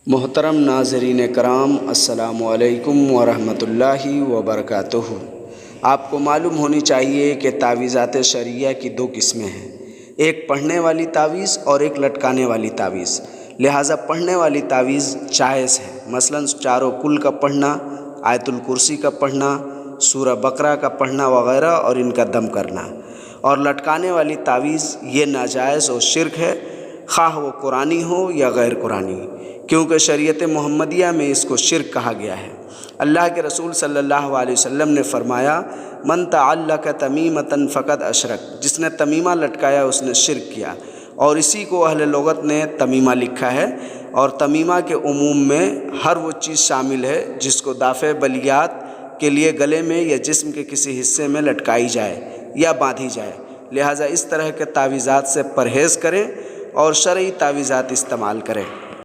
मोहतरम नाज़रीन कराम, अस्सलामु अलैकुम वरहमतुल्लाहि वबरकातुहू। आपको मालूम होनी चाहिए कि तावीज़ात शरिया की दो किस्में हैं, एक पढ़ने वाली तावीज़ और एक लटकाने वाली तावीज़। लिहाजा पढ़ने वाली तावीज़ जायज़ है, मसलन चारों कुल का पढ़ना, आयतुल कुर्सी का पढ़ना, सूरह बकरा का पढ़ना वग़ैरह और इनका दम करना। और लटकाने वाली तावीज़ ये नाजायज़ और शिर्क है, खाह वो कुरानी हो या गैर कुरानी, क्योंकि शरीयत मोहम्मदिया में इसको शिर्क कहा गया है। अल्लाह के रसूल सल्लल्लाहु अलैहि वसल्लम ने फरमाया, मन तअल्लक़ तमीमतन फ़क़द अशरक, जिसने तमीमा लटकाया उसने शिर्क किया। और इसी को अहले लुग़त ने तमीमा लिखा है। और तमीमा के उमूम में हर वो चीज़ शामिल है जिसको दाफ़े बलियात के लिए गले में या जिस्म के किसी हिस्से में लटकाई जाए या बांधी जाए। लिहाजा इस तरह के तावीज़ात से परहेज़ करें और शरई तावीज़ात इस्तेमाल करें।